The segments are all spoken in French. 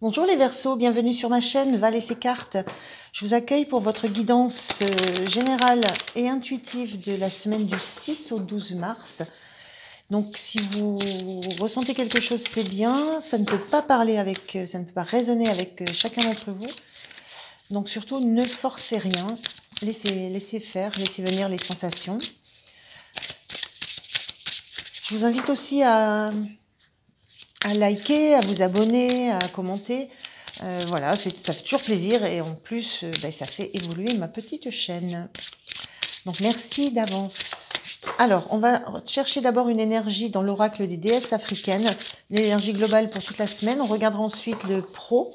Bonjour les Verseaux, bienvenue sur ma chaîne Val et ses cartes. Je vous accueille pour votre guidance générale et intuitive de la semaine du 6 au 12 mars. Donc si vous ressentez quelque chose, c'est bien, ça ne peut pas parler avec, ça ne peut pas résonner avec chacun d'entre vous. Donc surtout ne forcez rien, laissez faire, laissez venir les sensations. Je vous invite aussi à liker, à vous abonner, à commenter. Voilà, ça fait toujours plaisir et en plus, ça fait évoluer ma petite chaîne. Donc merci d'avance. Alors, on va chercher d'abord une énergie dans l'oracle des déesses africaines, l'énergie globale pour toute la semaine. On regardera ensuite le pro,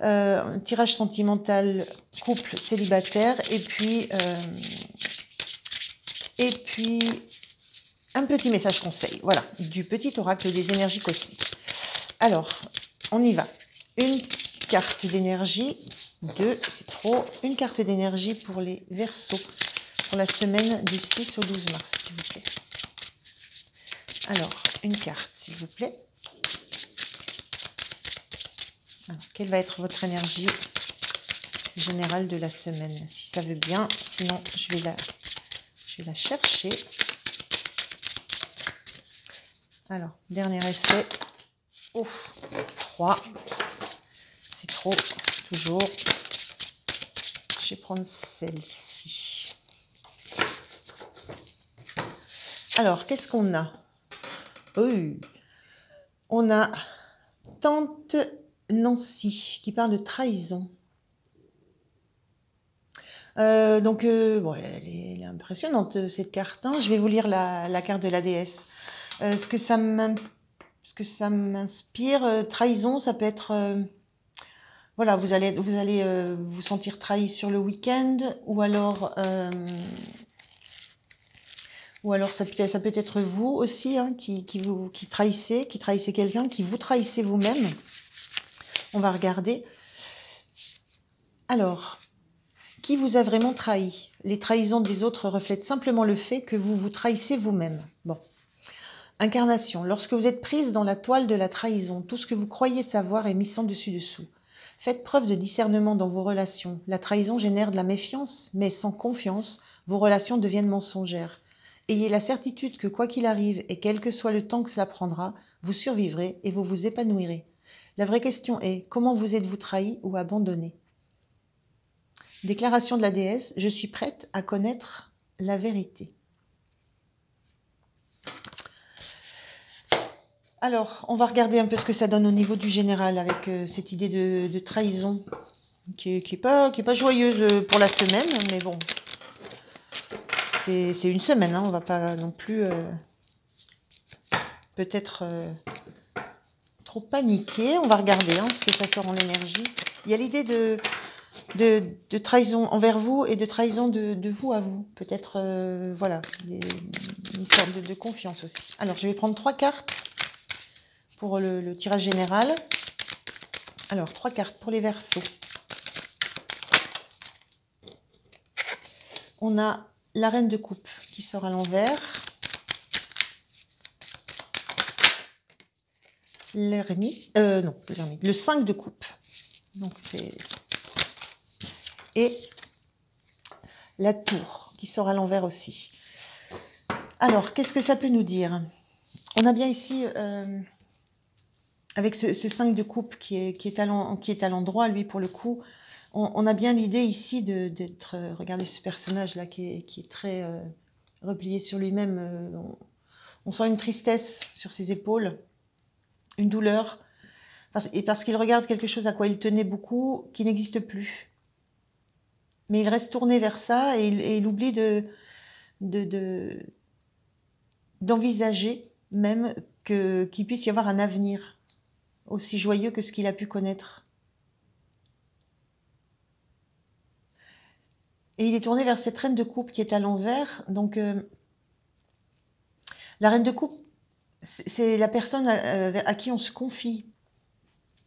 un tirage sentimental, couple, célibataire, et puis un petit message conseil, voilà, du petit oracle des énergies cosmiques. Alors, on y va. Une carte d'énergie, deux, c'est trop. Une carte d'énergie pour les Verseaux, pour la semaine du 6 au 12 mars, s'il vous plaît. Alors, une carte, s'il vous plaît. Alors, quelle va être votre énergie générale de la semaine, si ça veut bien, sinon je vais la chercher. Alors, dernier essai. Oh, 3. C'est trop, toujours. Je vais prendre celle-ci. Alors, qu'est-ce qu'on a? On a Tante Nancy qui parle de trahison. Bon, elle est impressionnante cette carte. Hein. Je vais vous lire la carte de la déesse. Ce que ça m'inspire, trahison, ça peut être, voilà, vous allez vous sentir trahi sur le week-end, ou alors ça peut être vous aussi, hein, qui trahissez quelqu'un, qui vous trahissez vous-même. On va regarder. Alors, qui vous a vraiment trahi? Les trahisons des autres reflètent simplement le fait que vous vous trahissez vous-même. Bon. Incarnation. Lorsque vous êtes prise dans la toile de la trahison, tout ce que vous croyez savoir est mis sans dessus-dessous. Faites preuve de discernement dans vos relations. La trahison génère de la méfiance, mais sans confiance, vos relations deviennent mensongères. Ayez la certitude que quoi qu'il arrive, et quel que soit le temps que cela prendra, vous survivrez et vous vous épanouirez. La vraie question est, comment vous êtes-vous trahi ou abandonné? Déclaration de la déesse, je suis prête à connaître la vérité. Alors, on va regarder un peu ce que ça donne au niveau du général avec cette idée de trahison qui est pas joyeuse pour la semaine, mais bon, c'est une semaine, hein, on va pas non plus peut-être trop paniquer. On va regarder ce que ça sort en énergie. Il y a l'idée de trahison envers vous et de trahison de vous à vous. Peut-être, voilà, une sorte de confiance aussi. Alors, je vais prendre 3 cartes pour le tirage général. Alors, 3 cartes pour les Verseaux. On a la reine de coupe qui sort à l'envers. L'ermite, non, l'ermite, le 5 de coupe. Donc, et la tour qui sort à l'envers aussi. Alors, qu'est-ce que ça peut nous dire? On a bien ici, avec ce 5 de coupe qui est à l'endroit, lui, pour le coup, on a bien l'idée ici d'être... regardez ce personnage-là qui est très replié sur lui-même. On sent une tristesse sur ses épaules, une douleur, parce qu'il regarde quelque chose à quoi il tenait beaucoup, qui n'existe plus. Mais il reste tourné vers ça et il oublie d'envisager même qu'il puisse y avoir un avenir aussi joyeux que ce qu'il a pu connaître. Et il est tourné vers cette reine de coupe qui est à l'envers. Donc, la reine de coupe, c'est la personne à qui on se confie,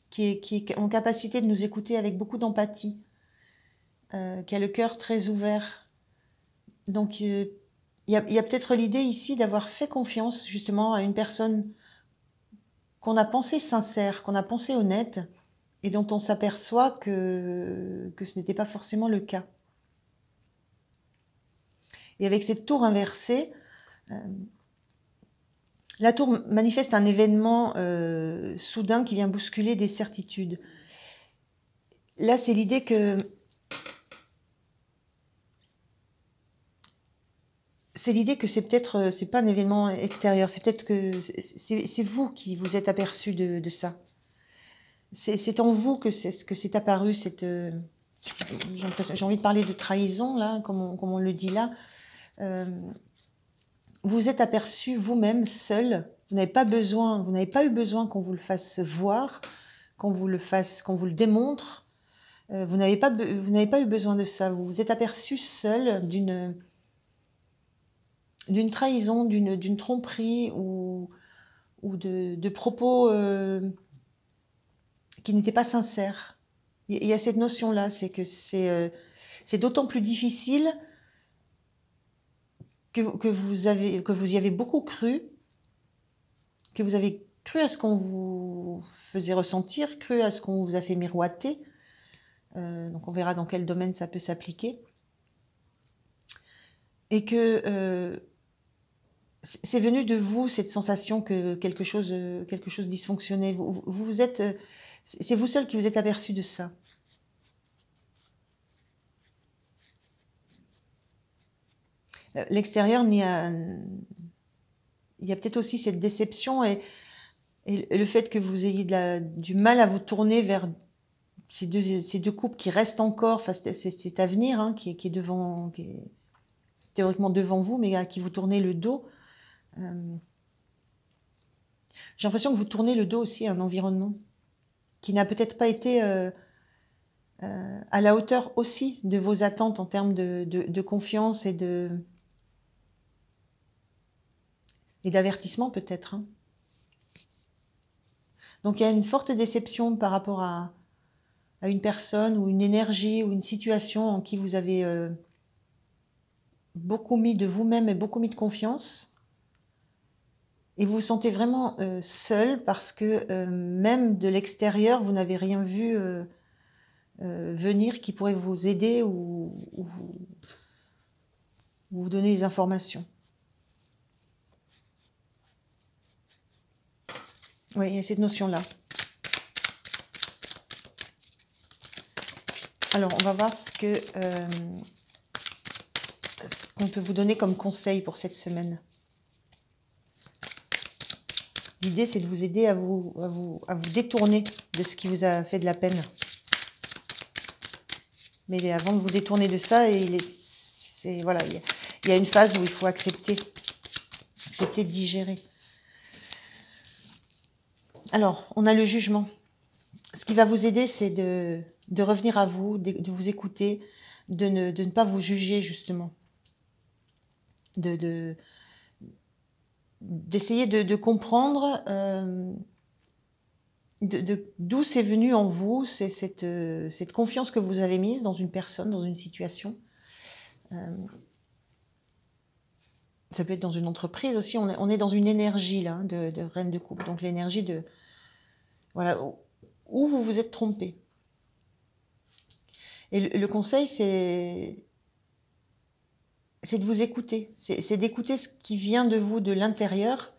qui est en capacité de nous écouter avec beaucoup d'empathie, qui a le cœur très ouvert. Donc, il y a peut-être l'idée ici d'avoir fait confiance justement à une personne qu'on a pensée sincère, qu'on a pensée honnête, et dont on s'aperçoit que ce n'était pas forcément le cas. Et avec cette tour inversée, la tour manifeste un événement soudain qui vient bousculer des certitudes. Là, c'est l'idée que c'est peut-être, c'est pas un événement extérieur, c'est peut-être que c'est vous qui vous êtes aperçu de ça. C'est en vous que c'est apparu cette. J'ai envie de parler de trahison là, comme on le dit là. Vous vous êtes aperçu vous-même seul. Vous n'avez pas eu besoin qu'on vous le fasse voir, qu'on vous le démontre. Vous n'avez pas eu besoin de ça. Vous vous êtes aperçu seul d'une trahison, d'une tromperie ou de propos qui n'étaient pas sincères. Il y a cette notion-là, c'est que c'est d'autant plus difficile que vous y avez beaucoup cru, que vous avez cru à ce qu'on vous faisait ressentir, cru à ce qu'on vous a fait miroiter. Donc on verra dans quel domaine ça peut s'appliquer. Et que c'est venu de vous, cette sensation que quelque chose dysfonctionnait. C'est vous seul qui vous êtes aperçu de ça. L'extérieur, il y a peut-être aussi cette déception et le fait que vous ayez du mal à vous tourner vers ces deux couples qui restent encore, enfin, cet avenir hein, qui est devant, qui est théoriquement devant vous, mais à qui vous tournez le dos. J'ai l'impression que vous tournez le dos aussi à un environnement qui n'a peut-être pas été à la hauteur aussi de vos attentes en termes de confiance et d'avertissement peut-être. Hein. Donc il y a une forte déception par rapport à une personne ou une énergie ou une situation en qui vous avez beaucoup mis de vous-même et beaucoup mis de confiance. Et vous vous sentez vraiment seul parce que même de l'extérieur, vous n'avez rien vu venir qui pourrait vous aider ou vous donner des informations. Oui, il y a cette notion-là. Alors, on va voir ce qu'on peut vous donner comme conseil pour cette semaine. L'idée, c'est de vous aider à vous détourner de ce qui vous a fait de la peine. Mais avant de vous détourner de ça, voilà, il y a une phase où il faut accepter de digérer. Alors, on a le jugement. Ce qui va vous aider, c'est de revenir à vous, de vous écouter, de ne pas vous juger, justement. D'essayer de comprendre d'où c'est venu en vous cette confiance que vous avez mise dans une personne, dans une situation. Ça peut être dans une entreprise aussi. On est dans une énergie là, de reine de coupe. Donc l'énergie de... Voilà, où vous vous êtes trompé. Et le conseil, c'est de vous écouter. C'est d'écouter ce qui vient de vous, de l'intérieur.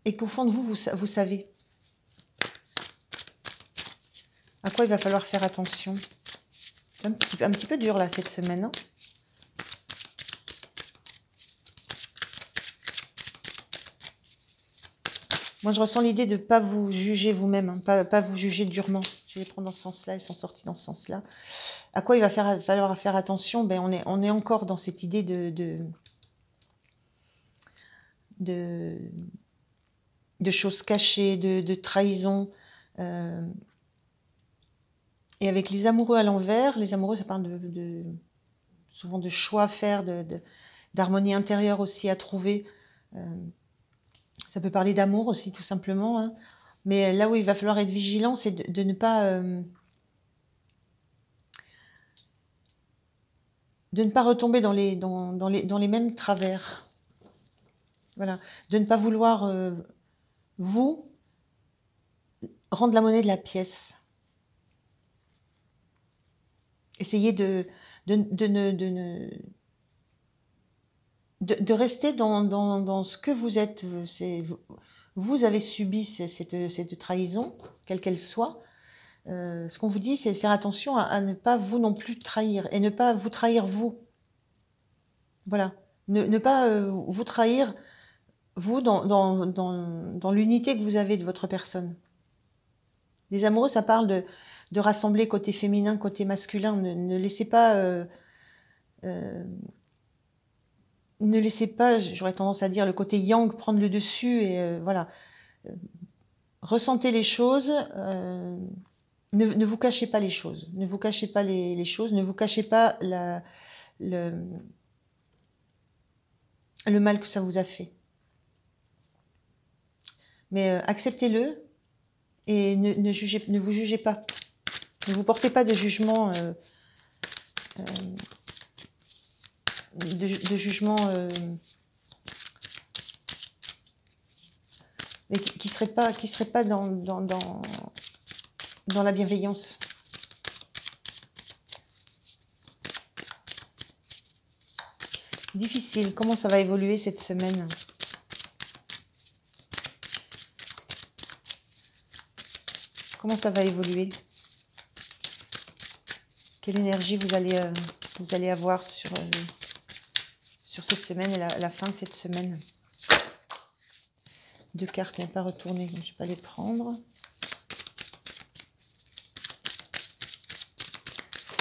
Et qu'au fond de vous, vous savez à quoi il va falloir faire attention. C'est un petit peu dur là cette semaine. Hein. Moi, je ressens l'idée de ne pas vous juger vous-même, hein, pas vous juger durement. Je vais les prendre dans ce sens-là, elles sont sorties dans ce sens-là. À quoi il va falloir faire attention? Ben, on est encore dans cette idée de choses cachées, de trahison. Et avec les amoureux à l'envers, les amoureux, ça parle souvent de choix à faire, d'harmonie intérieure aussi à trouver. Ça peut parler d'amour aussi, tout simplement. Hein. Mais là où il va falloir être vigilant, c'est de ne pas... de ne pas retomber dans les mêmes travers. Voilà. De ne pas vouloir vous, rendre la monnaie de la pièce. Essayez de rester dans ce que vous êtes. Vous avez subi cette trahison, quelle qu'elle soit. Ce qu'on vous dit, c'est de faire attention à ne pas vous non plus trahir et ne pas vous trahir vous. Voilà. Ne pas vous trahir, vous, dans l'unité que vous avez de votre personne. Les amoureux, ça parle de rassembler côté féminin, côté masculin. Ne laissez pas... ne laissez pas, j'aurais tendance à dire, le côté yang prendre le dessus. Et voilà. Ressentez les choses. Ne vous cachez pas les choses. Ne vous cachez pas les choses. Ne vous cachez pas le mal que ça vous a fait. Mais acceptez-le et ne vous jugez pas. Ne vous portez pas de jugement, mais qui serait pas dans la bienveillance. Difficile. Comment ça va évoluer cette semaine? Comment ça va évoluer? Quelle énergie vous allez avoir sur cette semaine et la fin de cette semaine? 2 cartes n'ont pas retourné, donc je ne vais pas les prendre.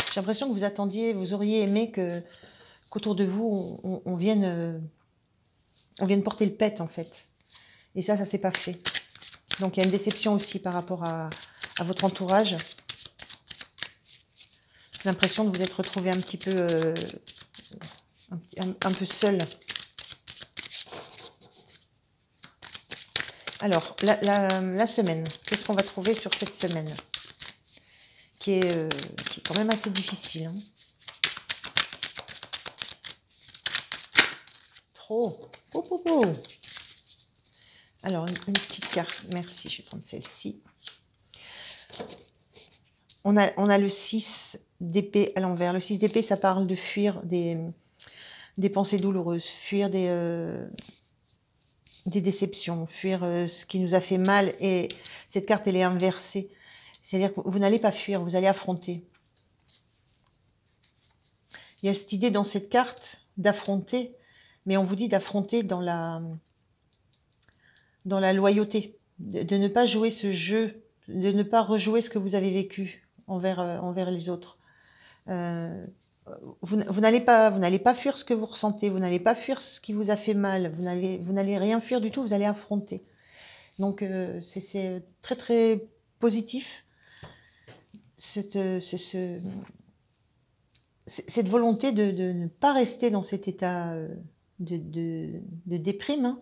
J'ai l'impression que vous attendiez, vous auriez aimé qu'autour de vous, on vienne porter le pet, en fait. Et ça s'est pas fait. Donc il y a une déception aussi par rapport à votre entourage. J'ai l'impression de vous être retrouvé un petit peu, un peu seul. Alors, la semaine, qu'est-ce qu'on va trouver sur cette semaine qui est quand même assez difficile. Hein. Trop. Alors, une petite carte. Merci, je vais prendre celle-ci. On a le 6 d'épée à l'envers. Le 6 d'épée, ça parle de fuir des pensées douloureuses, fuir des déceptions, fuir ce qui nous a fait mal. Et cette carte, elle est inversée. C'est-à-dire que vous n'allez pas fuir, vous allez affronter. Il y a cette idée dans cette carte d'affronter, mais on vous dit d'affronter dans la loyauté, de ne pas jouer ce jeu, de ne pas rejouer ce que vous avez vécu envers les autres. Vous n'allez pas fuir ce que vous ressentez, vous n'allez pas fuir ce qui vous a fait mal, vous n'allez rien fuir du tout, vous allez affronter. Donc c'est très très positif, cette volonté de ne pas rester dans cet état de déprime, hein.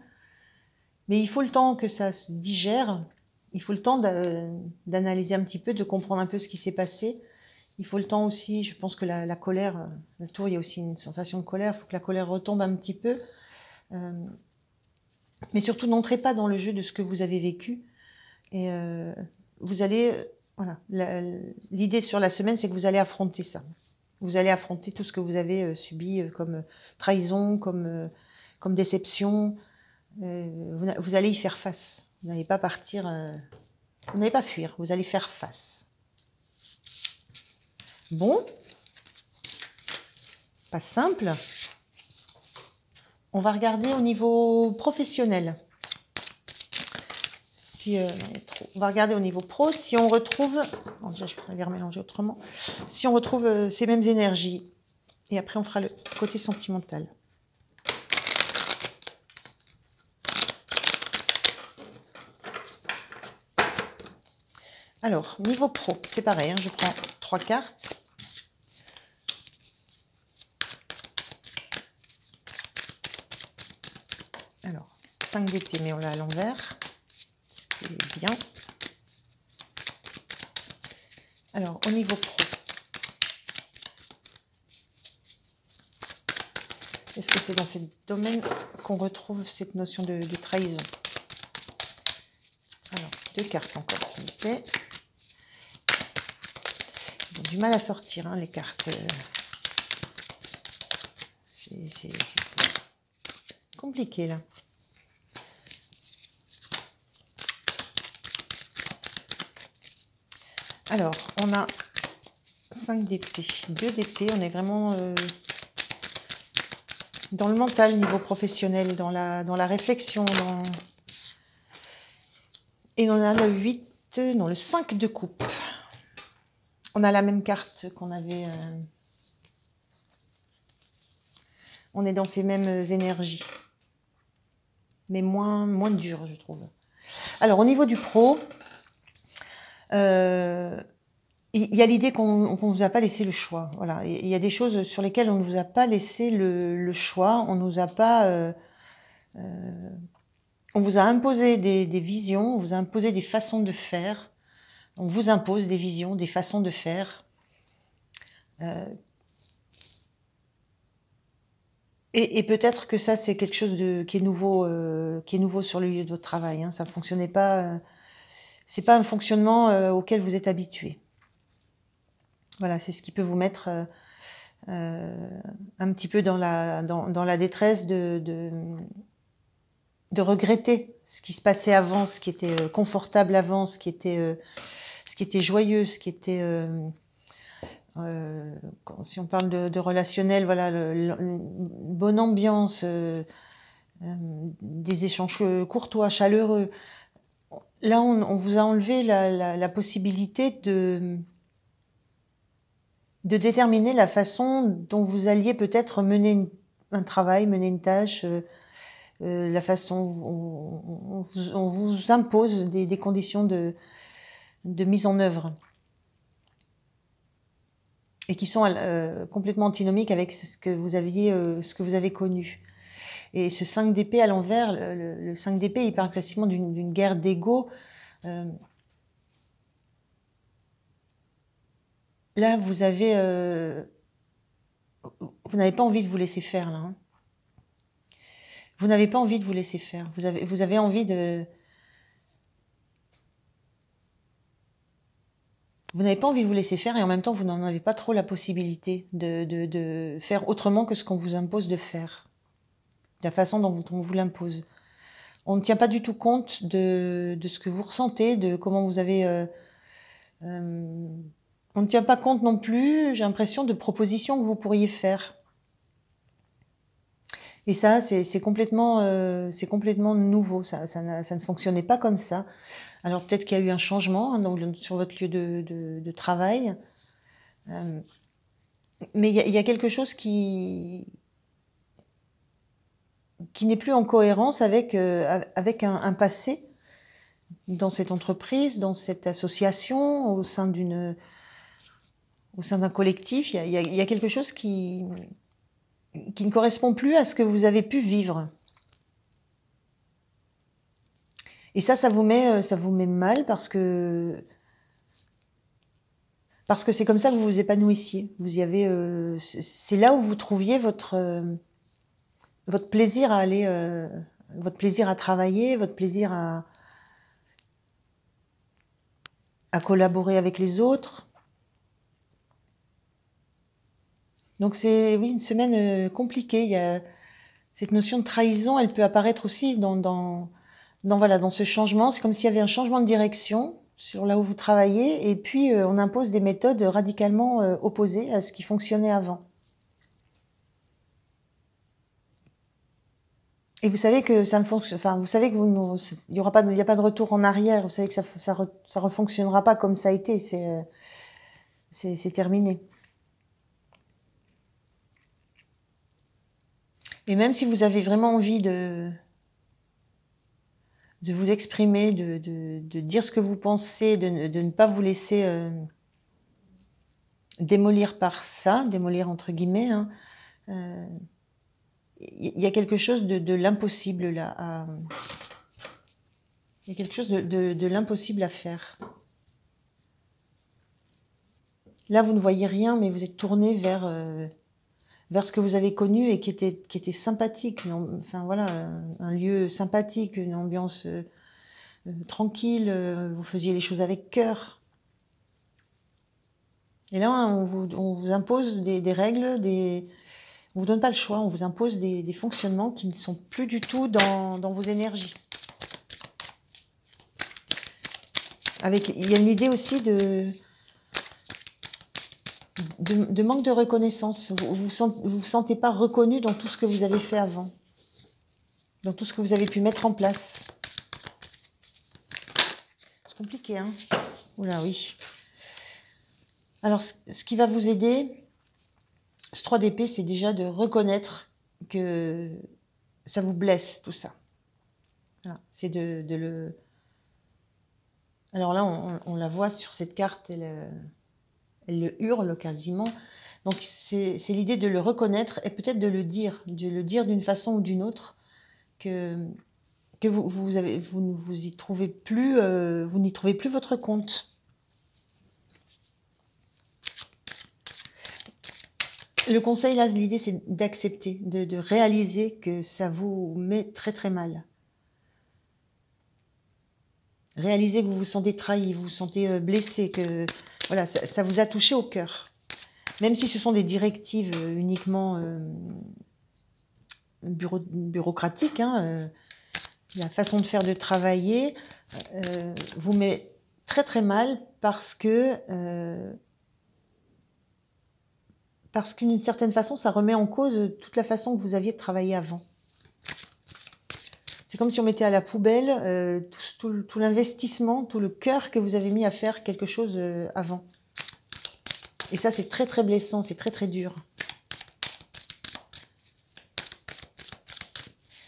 Mais il faut le temps que ça se digère, il faut le temps d'analyser un petit peu, de comprendre un peu ce qui s'est passé. Il faut le temps aussi, je pense que la colère, la tour, il y a aussi une sensation de colère, il faut que la colère retombe un petit peu. Mais surtout, n'entrez pas dans le jeu de ce que vous avez vécu. Et vous allez, voilà, l'idée sur la semaine, c'est que vous allez affronter ça. Vous allez affronter tout ce que vous avez subi comme trahison, comme déception. Vous allez y faire face. Vous n'allez pas partir, vous n'allez pas fuir, vous allez faire face. Bon, pas simple. On va regarder au niveau professionnel. On va regarder au niveau pro, si on retrouve, bon, déjà je vais remélanger autrement, si on retrouve ces mêmes énergies, et après on fera le côté sentimental. Alors, niveau pro, c'est pareil, hein, je prends 3 cartes. Alors, 5 d'épée, mais on l'a à l'envers. Ce qui est bien. Alors, au niveau pro. Est-ce que c'est dans ce domaine qu'on retrouve cette notion de trahison? 2 cartes encore, s'il vous plaît. Ils ont du mal à sortir, hein, les cartes. C'est compliqué, là. Alors, on a 5 d'épée, 2 d'épée. On est vraiment dans le mental, niveau professionnel, dans la réflexion. Et on a le 8, non, le 5 de coupe. On a la même carte qu'on avait. On est dans ces mêmes énergies. Mais moins dur, je trouve. Alors, au niveau du pro, il y a l'idée qu'on ne vous a pas laissé le choix. Voilà. Il y a des choses sur lesquelles on ne vous a pas laissé le choix. On nous a pas... on vous a imposé des visions, on vous a imposé des façons de faire. On vous impose des visions, des façons de faire. Et peut-être que ça, c'est quelque chose qui est nouveau sur le lieu de votre travail. Hein. Ça ne fonctionnait pas. C'est pas un fonctionnement auquel vous êtes habitué. Voilà, c'est ce qui peut vous mettre un petit peu dans la détresse de regretter ce qui se passait avant, ce qui était confortable avant, ce qui était joyeux, ce qui était... si on parle de relationnel, voilà, une bonne ambiance, des échanges courtois, chaleureux. Là, on vous a enlevé la possibilité de déterminer la façon dont vous alliez peut-être mener un travail, mener une tâche, la façon on vous impose des conditions de mise en œuvre. Et qui sont complètement antinomiques avec ce que vous avez connu. Et ce 5 d'épée à l'envers, le 5 d'épée, il parle classiquement d'une guerre d'ego. Là, vous n'avez pas envie de vous laisser faire, là. Hein. Vous n'avez pas envie de vous laisser faire. Vous avez envie de... Vous n'avez pas envie de vous laisser faire et en même temps, vous n'en avez pas trop la possibilité de faire autrement que ce qu'on vous impose de faire. De la façon dont on vous l'impose. On ne tient pas du tout compte de ce que vous ressentez, de comment vous avez... on ne tient pas compte non plus, j'ai l'impression, de propositions que vous pourriez faire. Et ça, c'est complètement nouveau. Ça ne fonctionnait pas comme ça. Alors peut-être qu'il y a eu un changement hein, sur votre lieu de travail. Mais il y a quelque chose qui n'est plus en cohérence avec un passé dans cette entreprise, dans cette association, au sein d'un collectif. Il y a quelque chose qui ne correspond plus à ce que vous avez pu vivre. Et ça vous met mal parce que c'est comme ça que vous vous épanouissiez. C'est là où vous trouviez votre plaisir à aller, votre plaisir à travailler, votre plaisir à collaborer avec les autres. Donc c'est une semaine compliquée. Il y a cette notion de trahison, elle peut apparaître aussi dans ce changement. C'est comme s'il y avait un changement de direction sur là où vous travaillez, et puis on impose des méthodes radicalement opposées à ce qui fonctionnait avant. Et vous savez que ça ne fonctionne, enfin, vous savez que il y a pas de retour en arrière. Vous savez que ça refonctionnera pas comme ça a été. C'est terminé. Et même si vous avez vraiment envie de vous exprimer, de dire ce que vous pensez, de ne pas vous laisser démolir par ça, démolir entre guillemets, hein, il y a quelque chose de l'impossible là. Il y a quelque chose de l'impossible à faire. Là, vous ne voyez rien, mais vous êtes tourné vers ce que vous avez connu et qui était sympathique. Enfin voilà, un lieu sympathique, une ambiance tranquille, vous faisiez les choses avec cœur. Et là, on vous impose des règles, on vous donne pas le choix, on vous impose des fonctionnements qui ne sont plus du tout dans vos énergies. Il y a une idée aussi de manque de reconnaissance. Vous vous sentez pas reconnu dans tout ce que vous avez fait avant, dans tout ce que vous avez pu mettre en place. C'est compliqué, hein? Oula, oui. Alors, ce qui va vous aider, ce 3 d'épée, c'est déjà de reconnaître que ça vous blesse, tout ça. Voilà. C'est de le... Alors là, on la voit sur cette carte, elle le hurle quasiment. Donc, c'est l'idée de le reconnaître et peut-être de le dire d'une façon ou d'une autre, que vous n'y trouvez plus votre compte. Le conseil, là, l'idée, c'est d'accepter, de réaliser que ça vous met très très mal. Réalisez que vous vous sentez trahi, vous vous sentez blessé, que voilà, ça vous a touché au cœur. Même si ce sont des directives uniquement bureaucratiques, hein, la façon de faire, de travailler, vous met très très mal parce qu'une certaine façon, ça remet en cause toute la façon que vous aviez de travailler avant. C'est comme si on mettait à la poubelle tout l'investissement, tout le cœur que vous avez mis à faire quelque chose avant. Et ça, c'est très très blessant, c'est très très dur.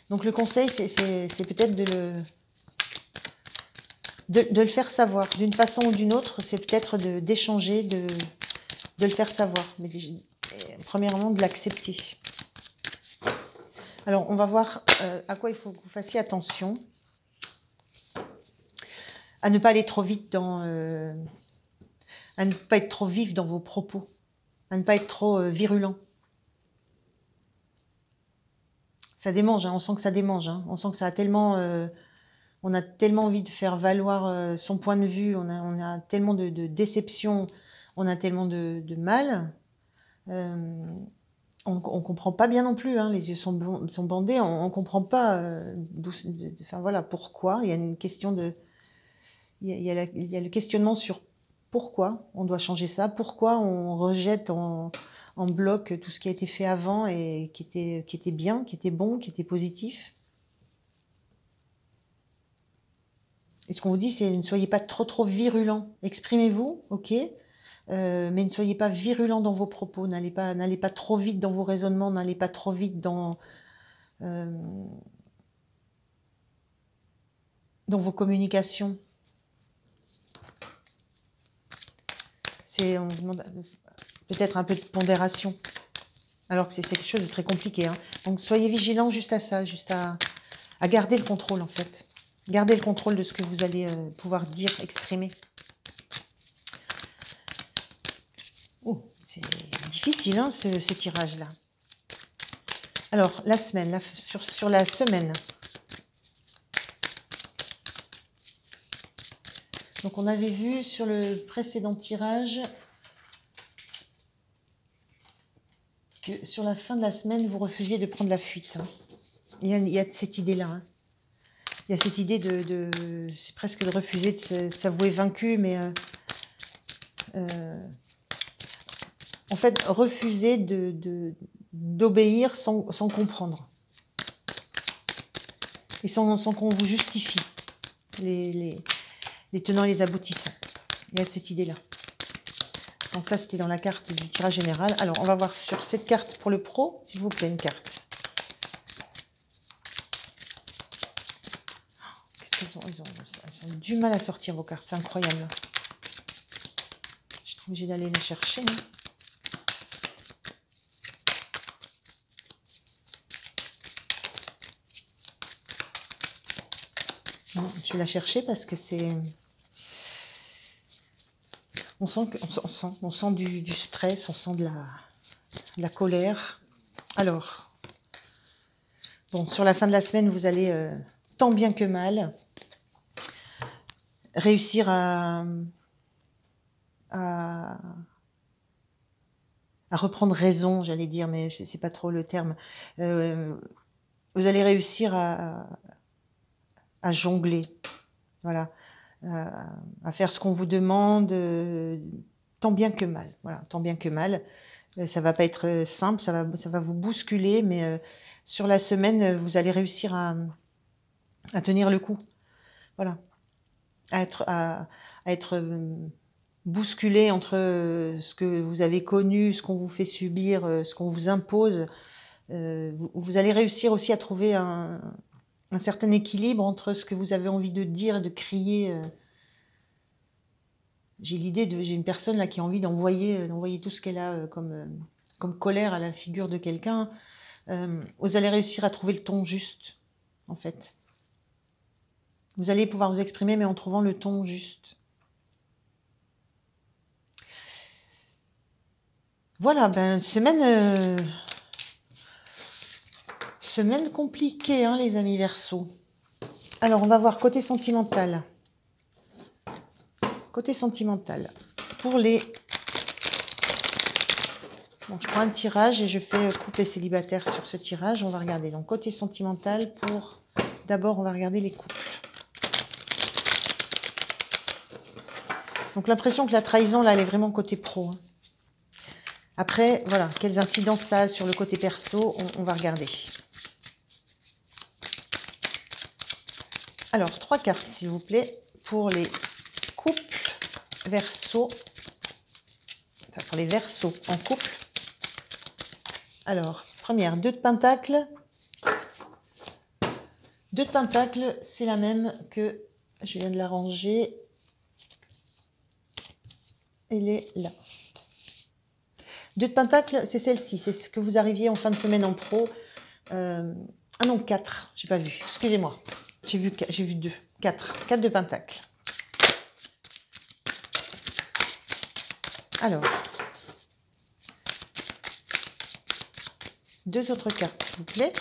Donc le conseil, c'est peut-être de le faire savoir. D'une façon ou d'une autre, c'est peut-être d'échanger, de le faire savoir. Mais premièrement, de l'accepter. Alors, on va voir à quoi il faut que vous fassiez attention. À ne pas aller trop vite à ne pas être trop vif dans vos propos. À ne pas être trop virulent. Ça démange, hein, on sent que ça démange. Hein, on sent que ça a tellement... on a tellement envie de faire valoir son point de vue, on a tellement de déception, on a tellement de mal. On ne comprend pas bien non plus, hein, les yeux sont bandés, on ne comprend pas enfin, voilà, pourquoi. Il y a une question il y a le questionnement sur pourquoi on doit changer ça, pourquoi on rejette en bloc tout ce qui a été fait avant et qui était bien, qui était bon, qui était positif. Et ce qu'on vous dit, c'est ne soyez pas trop virulent. Exprimez-vous, ok, mais ne soyez pas virulent dans vos propos. N'allez pas trop vite dans vos raisonnements. N'allez pas trop vite dans vos communications. On vous demande peut-être un peu de pondération, alors que c'est quelque chose de très compliqué. Hein. Donc soyez vigilants juste à ça, juste à garder le contrôle en fait. Gardez le contrôle de ce que vous allez pouvoir dire, exprimer. Oh, c'est difficile hein, ces tirages-là. Alors, la semaine, sur la semaine. Donc, on avait vu sur le précédent tirage que sur la fin de la semaine, vous refusiez de prendre la fuite. Hein. Il y a cette idée-là. Hein. Il y a cette idée c'est presque de refuser de s'avouer vaincu, mais en fait, refuser d'obéir sans comprendre. Et sans qu'on vous justifie les tenants et les aboutissants. Il y a cette idée-là. Donc ça, c'était dans la carte du tirage général. Alors, on va voir sur cette carte pour le pro, s'il vous plaît, une carte. Qu'est-ce qu'elles ont, elles ont du mal à sortir vos cartes, c'est incroyable. Je suis obligée d'aller les chercher. Hein. Bon, je vais la chercher parce que c'est... On sent du stress, on sent de la colère. Alors, bon, sur la fin de la semaine, vous allez tant bien que mal réussir à, à reprendre raison, j'allais dire, mais c'est pas trop le terme. Vous allez réussir à jongler, voilà, à faire ce qu'on vous demande, tant bien que mal. Voilà, tant bien que mal. Ça va pas être simple, ça va vous bousculer, mais sur la semaine, vous allez réussir à tenir le coup. Voilà, à être bousculé entre ce que vous avez connu, ce qu'on vous fait subir, ce qu'on vous impose. Vous allez réussir aussi à trouver un certain équilibre entre ce que vous avez envie de dire et de crier. J'ai une personne là qui a envie d'envoyer tout ce qu'elle a comme colère à la figure de quelqu'un. Vous allez réussir à trouver le ton juste, en fait. Vous allez pouvoir vous exprimer, mais en trouvant le ton juste. Voilà, semaine compliquée, hein, les amis Verseaux. Alors, on va voir côté sentimental. Côté sentimental. Pour les... Bon, je prends un tirage et je fais couple et célibataire sur ce tirage. On va regarder. Donc, côté sentimental, d'abord, on va regarder les couples. Donc, l'impression que la trahison, là, elle est vraiment côté pro. Hein. Après, voilà, quelles incidences ça a sur le côté perso, on va regarder. Alors, 3 cartes, s'il vous plaît, pour les couples Verseaux. Enfin, pour les Verseaux en couple. Alors, première, 2 de Pentacles. 2 de Pentacles, c'est la même que... Je viens de la ranger. Elle est là. 2 de Pentacles, c'est celle-ci. C'est ce que vous arriviez en fin de semaine en pro. Ah non, 4. J'ai pas vu. Excusez-moi. J'ai vu 2. 4. 4 de Pentacles. Alors. 2 autres cartes, s'il vous plaît.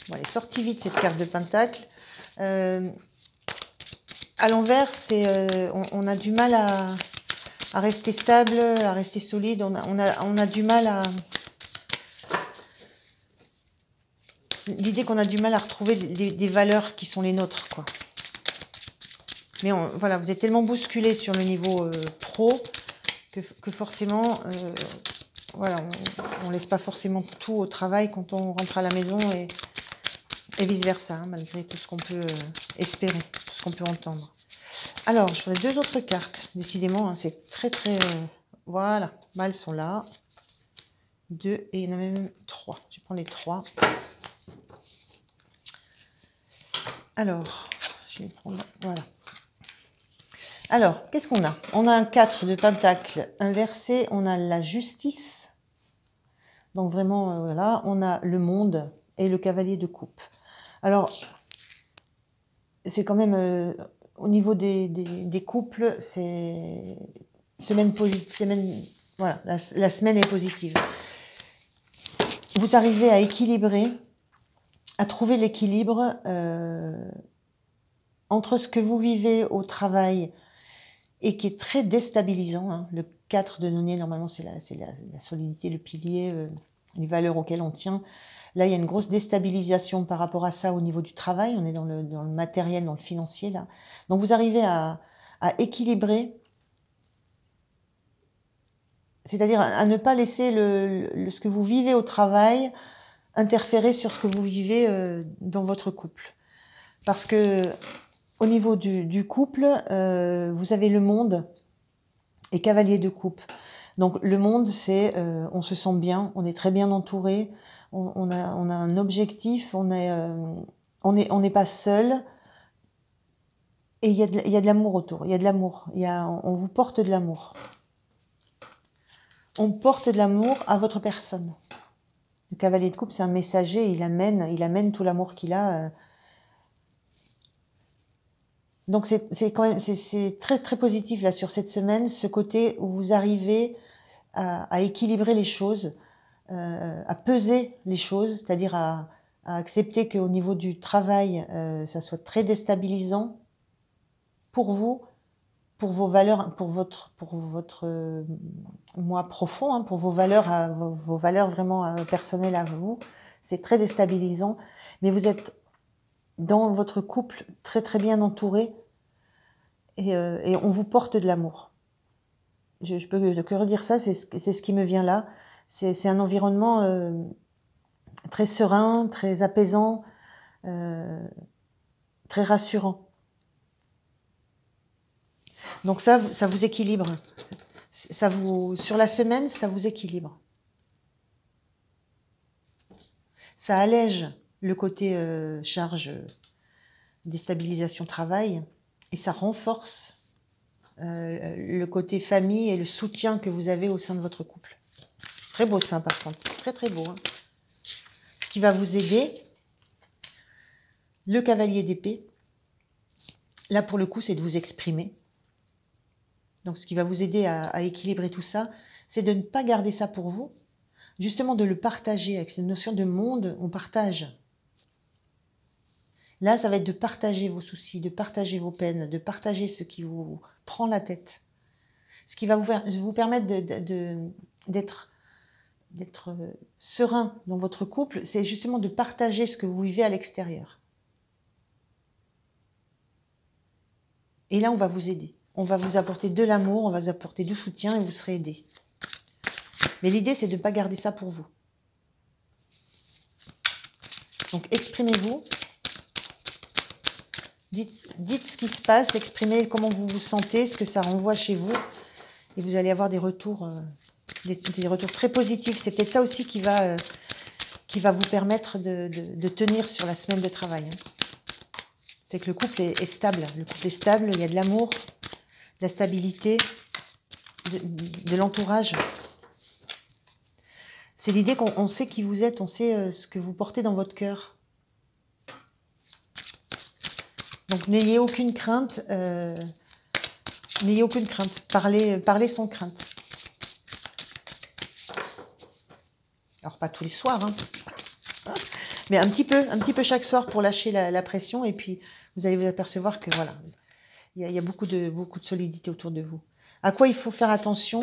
Bon, elle est sortie vite, cette carte de Pentacle. À l'envers, on a du mal à rester stable, à rester solide. On a du mal à... L'idée qu'on a du mal à retrouver des valeurs qui sont les nôtres, quoi. Mais voilà, vous êtes tellement bousculé sur le niveau pro que forcément, voilà, on laisse pas forcément tout au travail quand on rentre à la maison et vice-versa, hein, malgré tout ce qu'on peut espérer, tout ce qu'on peut entendre. Alors, je ferai 2 autres cartes. Décidément, hein, c'est très, très... voilà, elles sont là. 2 et il y en a même 3. Je prends les 3. Alors, je vais prendre... Voilà. Alors, qu'est-ce qu'on a? On a un 4 de Pentacle inversé. On a la justice. Donc, vraiment, voilà. On a le monde et le cavalier de coupe. Alors, c'est quand même... au niveau des couples, c'est semaine positive. Voilà, la semaine est positive. Vous arrivez à équilibrer, à trouver l'équilibre entre ce que vous vivez au travail et qui est très déstabilisant. Hein. Le 4 de denier, normalement, c'est la solidité, le pilier, les valeurs auxquelles on tient. Là, il y a une grosse déstabilisation par rapport à ça au niveau du travail. On est dans le matériel, dans le financier, là. Donc, vous arrivez à équilibrer, c'est-à-dire à ne pas laisser ce que vous vivez au travail interférer sur ce que vous vivez dans votre couple. Parce que au niveau du couple, vous avez le monde et cavalier de coupe. Donc le monde, c'est on se sent bien, on est très bien entouré, on a un objectif, on n'est pas seul. Et il y a de l'amour autour, il y a de l'amour, on vous porte de l'amour. On porte de l'amour à votre personne. Le cavalier de coupe, c'est un messager, il amène tout l'amour qu'il a. Donc c'est quand même c'est très très positif là sur cette semaine, ce côté où vous arrivez à équilibrer les choses, à peser les choses, c'est-à-dire à accepter qu'au niveau du travail, ça soit très déstabilisant. pour vous, pour vos valeurs, pour votre moi profond, hein, pour vos valeurs, vos valeurs vraiment personnelles à vous. C'est très déstabilisant, mais vous êtes dans votre couple très très bien entouré et on vous porte de l'amour. Je peux que redire ça, c'est ce qui me vient là. C'est un environnement très serein, très apaisant, très rassurant. Donc ça vous équilibre. Sur la semaine, ça vous équilibre. Ça allège le côté charge, déstabilisation travail, et ça renforce le côté famille et le soutien que vous avez au sein de votre couple. C'est très beau ça par contre, très très beau. Hein. Ce qui va vous aider, le cavalier d'épée, là pour le coup c'est de vous exprimer. Donc ce qui va vous aider à équilibrer tout ça, c'est de ne pas garder ça pour vous, justement de le partager avec cette notion de monde, on partage. Là, ça va être de partager vos soucis, de partager vos peines, de partager ce qui vous prend la tête. Ce qui va vous permettre d'être serein dans votre couple, c'est justement de partager ce que vous vivez à l'extérieur. Et là, on va vous aider. On va vous apporter de l'amour, on va vous apporter du soutien et vous serez aidés. Mais l'idée, c'est de ne pas garder ça pour vous. Donc, exprimez-vous. Dites ce qui se passe, exprimez comment vous vous sentez, ce que ça renvoie chez vous. Et vous allez avoir des retours très positifs. C'est peut-être ça aussi qui va vous permettre de tenir sur la semaine de travail. Hein. C'est que le couple est stable. Le couple est stable, il y a de l'amour, de la stabilité, de l'entourage. C'est l'idée qu'on sait qui vous êtes, on sait ce que vous portez dans votre cœur. Donc n'ayez aucune crainte. N'ayez aucune crainte. Parlez sans crainte. Alors pas tous les soirs, hein. Mais un petit peu chaque soir pour lâcher la pression. Et puis vous allez vous apercevoir que voilà, il y a beaucoup de solidité autour de vous. À quoi il faut faire attention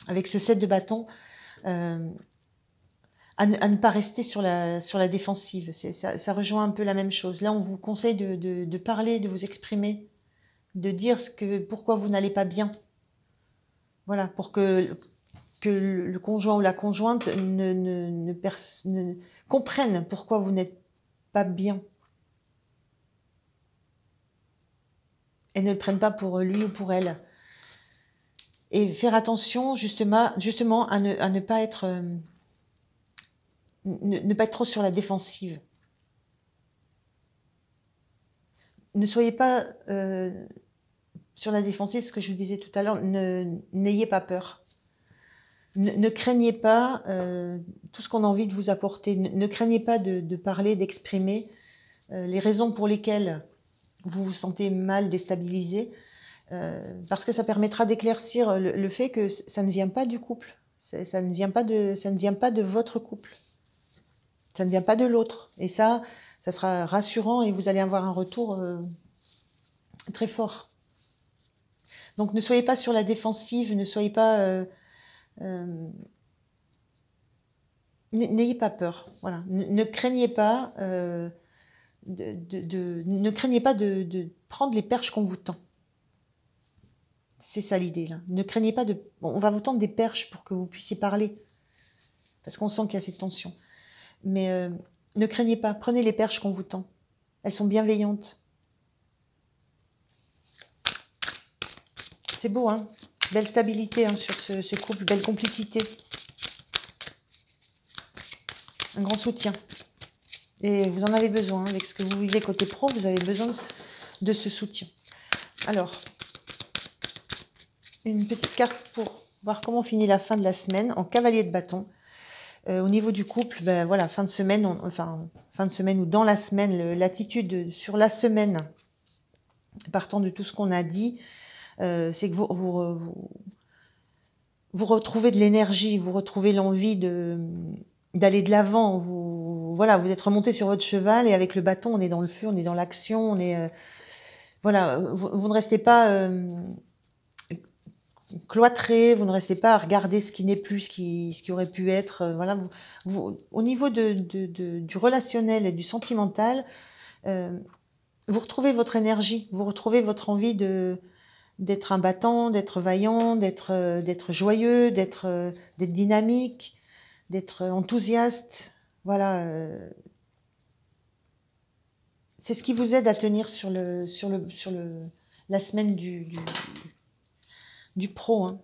avec ce 7 de bâton, à ne pas rester sur la défensive. Ça rejoint un peu la même chose. Là, on vous conseille de parler, de vous exprimer, de dire pourquoi vous n'allez pas bien. Voilà, pour que le conjoint ou la conjointe ne comprenne pourquoi vous n'êtes pas bien. Et ne le prenne pas pour lui ou pour elle. Et faire attention justement à ne pas être... ne pas être trop sur la défensive. Ne soyez pas sur la défensive, ce que je vous disais tout à l'heure, n'ayez pas peur. Ne craignez pas tout ce qu'on a envie de vous apporter. Ne craignez pas de parler, d'exprimer les raisons pour lesquelles vous vous sentez mal, déstabilisé, parce que ça permettra d'éclaircir le fait que ça ne vient pas du couple. Ça ne vient pas de votre couple. Ça ne vient pas de l'autre. Et ça sera rassurant et vous allez avoir un retour très fort. Donc ne soyez pas sur la défensive, ne soyez pas... n'ayez pas peur. Voilà. Ne craignez pas, ne craignez pas de prendre les perches qu'on vous tend. C'est ça l'idée là. Ne craignez pas on va vous tendre des perches pour que vous puissiez parler. Parce qu'on sent qu'il y a cette tension. Mais ne craignez pas, prenez les perches qu'on vous tend. Elles sont bienveillantes. C'est beau, hein? Belle stabilité hein, sur ce couple, belle complicité. Un grand soutien. Et vous en avez besoin. Avec ce que vous vivez côté pro, vous avez besoin de ce soutien. Alors, une petite carte pour voir comment finit la fin de la semaine en cavalier de bâton. Au niveau du couple, ben voilà, fin de semaine ou dans la semaine, l'attitude sur la semaine, partant de tout ce qu'on a dit, c'est que vous retrouvez de l'énergie, vous retrouvez l'envie d'aller de l'avant. Vous êtes remonté sur votre cheval et avec le bâton, on est dans le feu, on est dans l'action, voilà, vous ne restez pas cloîtré, vous ne restez pas à regarder ce qui n'est plus, ce qui aurait pu être. Voilà, au niveau du relationnel et du sentimental, euh, vous retrouvez votre énergie, vous retrouvez votre envie d'être un battant, d'être vaillant, d'être joyeux, d'être dynamique, d'être enthousiaste. Voilà, c'est ce qui vous aide à tenir la semaine du pro, hein.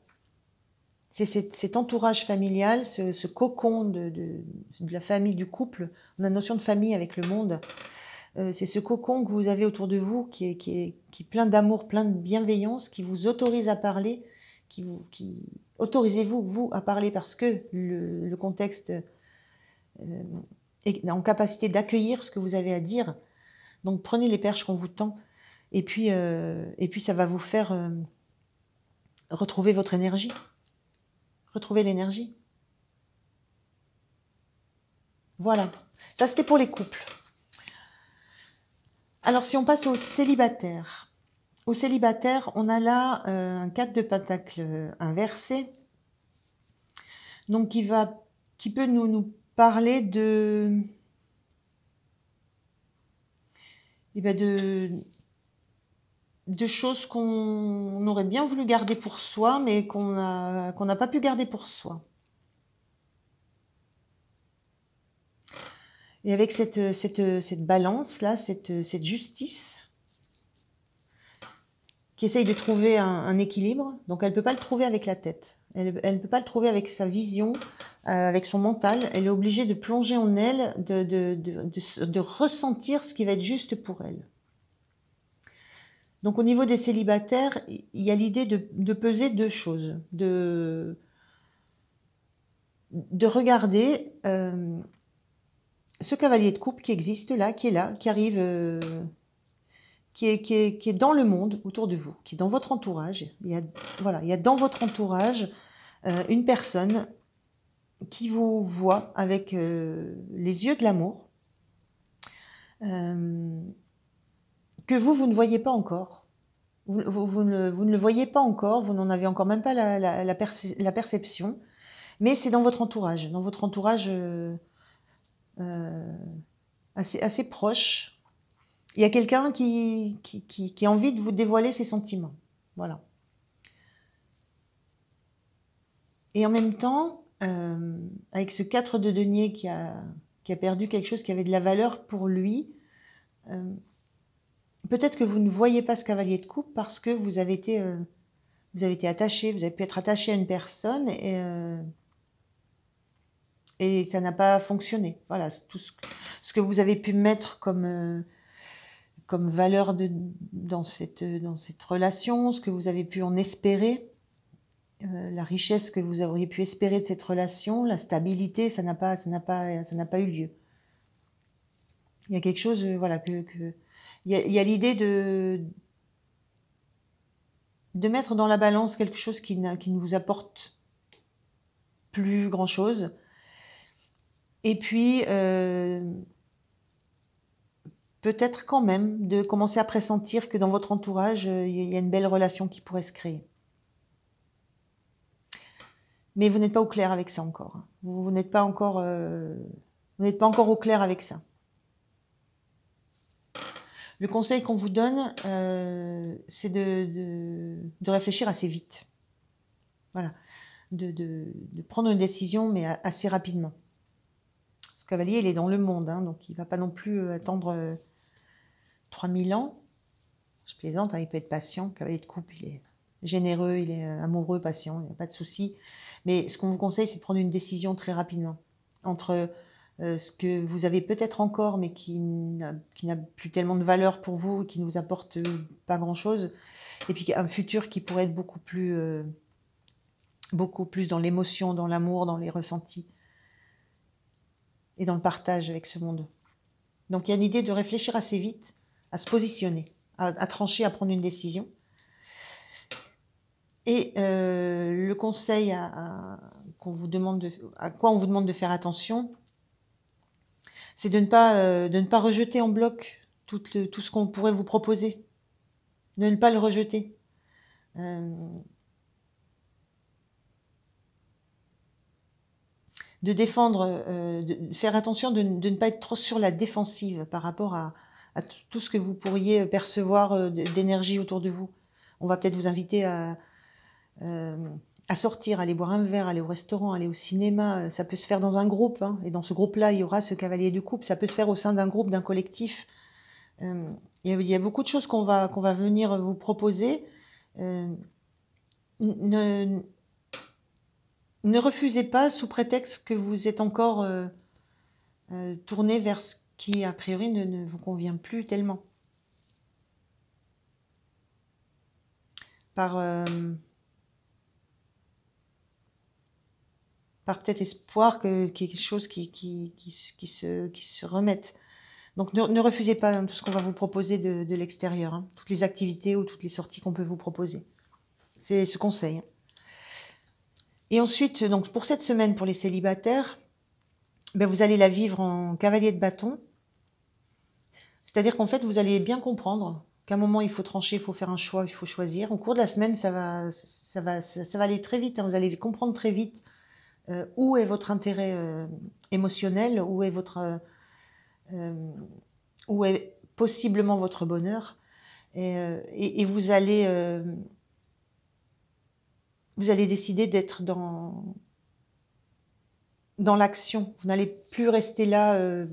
C'est cet entourage familial, ce cocon de la famille, du couple. On a une notion de famille avec le monde. C'est ce cocon que vous avez autour de vous qui est plein d'amour, plein de bienveillance, qui vous autorise à parler, autorisez-vous, vous, à parler parce que le contexte est en capacité d'accueillir ce que vous avez à dire. Donc prenez les perches qu'on vous tend et puis ça va vous faire retrouver votre énergie, retrouver l'énergie. Voilà, ça c'était pour les couples. Alors si on passe aux célibataires, on a là un 4 de Pentacle inversé, donc qui peut nous parler de choses qu'on aurait bien voulu garder pour soi, mais qu'on n'a pas pu garder pour soi. Et avec cette balance-là, cette justice, qui essaye de trouver un équilibre, donc elle ne peut pas le trouver avec la tête. Elle ne peut pas le trouver avec sa vision, avec son mental. Elle est obligée de plonger en elle, de ressentir ce qui va être juste pour elle. Donc au niveau des célibataires, il y a l'idée de peser deux choses, de regarder ce cavalier de coupe qui existe là, qui arrive, qui est dans le monde autour de vous, qui est dans votre entourage. Il y a dans votre entourage une personne qui vous voit avec les yeux de l'amour, que vous ne voyez pas encore. Vous ne le voyez pas encore, vous n'en avez encore même pas la perception, mais c'est dans votre entourage assez proche. Il y a quelqu'un qui a envie de vous dévoiler ses sentiments. Voilà. Et en même temps, avec ce 4 de denier qui a perdu quelque chose qui avait de la valeur pour lui, peut-être que vous ne voyez pas ce cavalier de coupe parce que vous avez été attaché, vous avez pu être attaché à une personne et ça n'a pas fonctionné. Voilà, tout ce que vous avez pu mettre comme valeur dans cette relation, ce que vous avez pu en espérer, la richesse que vous auriez pu espérer de cette relation, la stabilité, ça n'a pas eu lieu. Il y a quelque chose, voilà, il y a l'idée de mettre dans la balance quelque chose qui ne vous apporte plus grand-chose. Et puis, peut-être quand même de commencer à pressentir que dans votre entourage, il y a une belle relation qui pourrait se créer. Mais vous n'êtes pas au clair avec ça encore. Vous n'êtes pas encore au clair avec ça. Le conseil qu'on vous donne, c'est de réfléchir assez vite. Voilà. De prendre une décision, mais assez rapidement. Ce cavalier, il est dans le monde, hein, donc il ne va pas non plus attendre 3000 ans. Je plaisante, hein, il peut être patient. Le cavalier de coupe, il est généreux, il est amoureux, patient, il n'y a pas de souci. Mais ce qu'on vous conseille, c'est de prendre une décision très rapidement. Entre ce que vous avez peut-être encore, mais qui n'a plus tellement de valeur pour vous, qui ne vous apporte pas grand-chose, et puis un futur qui pourrait être beaucoup plus dans l'émotion, dans l'amour, dans les ressentis, et dans le partage avec ce monde. Donc il y a l'idée de réfléchir assez vite, à se positionner, à trancher, à prendre une décision. Et le conseil à quoi on vous demande de faire attention, c'est de ne pas rejeter en bloc tout ce qu'on pourrait vous proposer. de ne pas le rejeter. De défendre, de faire attention de ne pas être trop sur la défensive par rapport à tout ce que vous pourriez percevoir d'énergie autour de vous. On va peut-être vous inviter à sortir, aller boire un verre, aller au restaurant, aller au cinéma. Ça peut se faire dans un groupe, hein, et dans ce groupe-là, il y aura ce cavalier de coupe. Ça peut se faire au sein d'un groupe, d'un collectif. Il y a beaucoup de choses qu'on va venir vous proposer. Ne refusez pas sous prétexte que vous êtes encore tourné vers ce qui, a priori, ne vous convient plus tellement. Par peut-être espoir que quelque chose qui se remette. Donc ne refusez pas tout ce qu'on va vous proposer de l'extérieur, hein, toutes les activités ou toutes les sorties qu'on peut vous proposer. C'est ce conseil. Et ensuite, donc pour cette semaine, pour les célibataires, ben vous allez la vivre en cavalier de bâton. C'est-à-dire qu'en fait, vous allez bien comprendre qu'à un moment, il faut trancher, il faut faire un choix, il faut choisir. Au cours de la semaine, ça va aller très vite, hein. Vous allez comprendre très vite où est votre intérêt émotionnel, où est possiblement votre bonheur, et vous allez décider d'être dans l'action. Vous n'allez plus rester là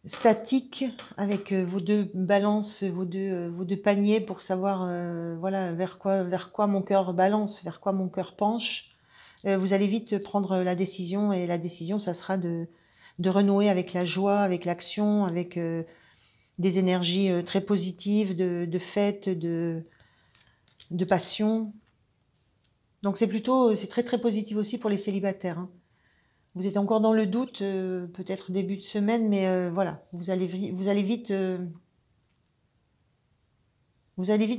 statique avec vos deux balances, vos deux paniers pour savoir voilà vers quoi mon cœur balance, vers quoi mon cœur penche. Vous allez vite prendre la décision, et la décision, ça sera de renouer avec la joie, avec l'action, avec des énergies très positives, de fête, de passion. Donc c'est très très positif aussi pour les célibataires, hein. Vous êtes encore dans le doute, peut-être début de semaine, mais voilà, vous allez vite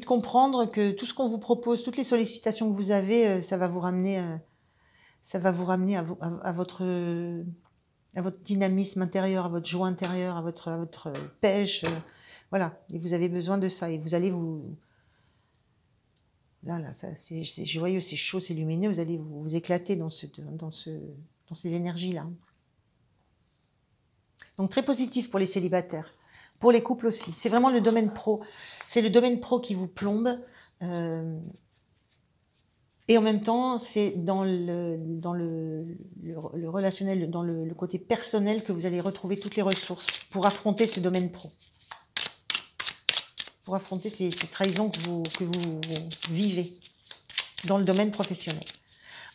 comprendre que tout ce qu'on vous propose, toutes les sollicitations que vous avez, ça va vous ramener à votre dynamisme intérieur, à votre joie intérieure, à votre pêche, voilà. Et vous avez besoin de ça, et vous allez là, ça, c'est joyeux, c'est chaud, c'est lumineux. Vous allez vous éclater dans ces énergies-là. Donc très positif pour les célibataires, pour les couples aussi. C'est vraiment le domaine pro. C'est le domaine pro qui vous plombe. Et en même temps, c'est dans le relationnel, dans le côté personnel, que vous allez retrouver toutes les ressources pour affronter ce domaine pro. Pour affronter ces trahisons que vous vivez dans le domaine professionnel.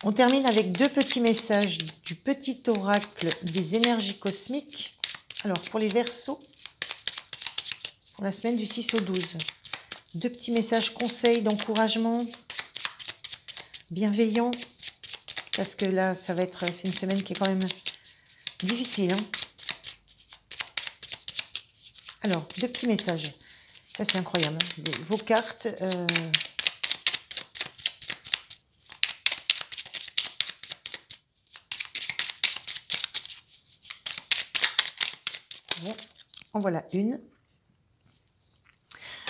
On termine avec deux petits messages du petit oracle des énergies cosmiques. Alors, pour les Verseaux, pour la semaine du 6 au 12, deux petits messages conseils d'encouragement, bienveillants, parce que là, c'est une semaine qui est quand même difficile, hein. Alors, deux petits messages. Ça, c'est incroyable, hein. Vos cartes... Bon, en voilà une.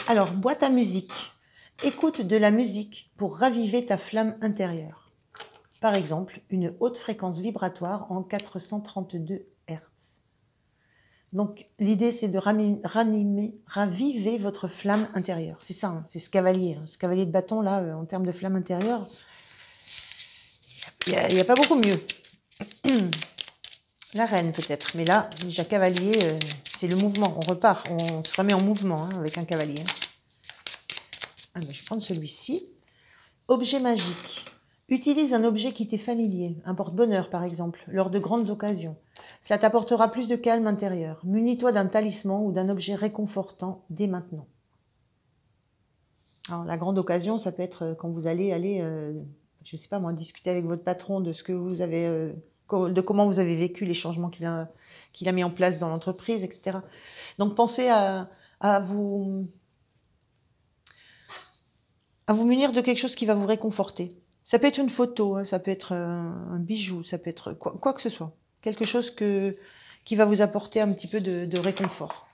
Alors, boîte à musique. Écoute de la musique pour raviver ta flamme intérieure. Par exemple, une haute fréquence vibratoire en 432 Hz. Donc, l'idée, c'est de raviver votre flamme intérieure. C'est ça, hein, c'est ce cavalier. Hein. Ce cavalier de bâton, là, en termes de flamme intérieure, il n'y a pas beaucoup mieux. La reine, peut-être. Mais là, déjà, cavalier, c'est le mouvement. On repart, on se remet en mouvement, hein, avec un cavalier. Ah, ben, je vais prendre celui-ci. Objet magique. Utilise un objet qui t'est familier, un porte-bonheur par exemple, lors de grandes occasions. Cela t'apportera plus de calme intérieur. Munis-toi d'un talisman ou d'un objet réconfortant dès maintenant. Alors la grande occasion, ça peut être quand vous allez je ne sais pas moi, discuter avec votre patron de ce que vous avez, de comment vous avez vécu les changements qu'il a mis en place dans l'entreprise, etc. Donc pensez à vous munir de quelque chose qui va vous réconforter. Ça peut être une photo, hein, ça peut être un bijou, ça peut être quoi que ce soit. Quelque chose qui va vous apporter un petit peu de réconfort.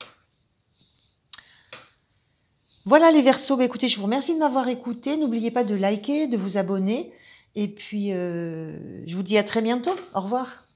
Voilà les Verseaux, bah, écoutez, je vous remercie de m'avoir écouté. N'oubliez pas de liker, de vous abonner et puis, je vous dis à très bientôt. Au revoir.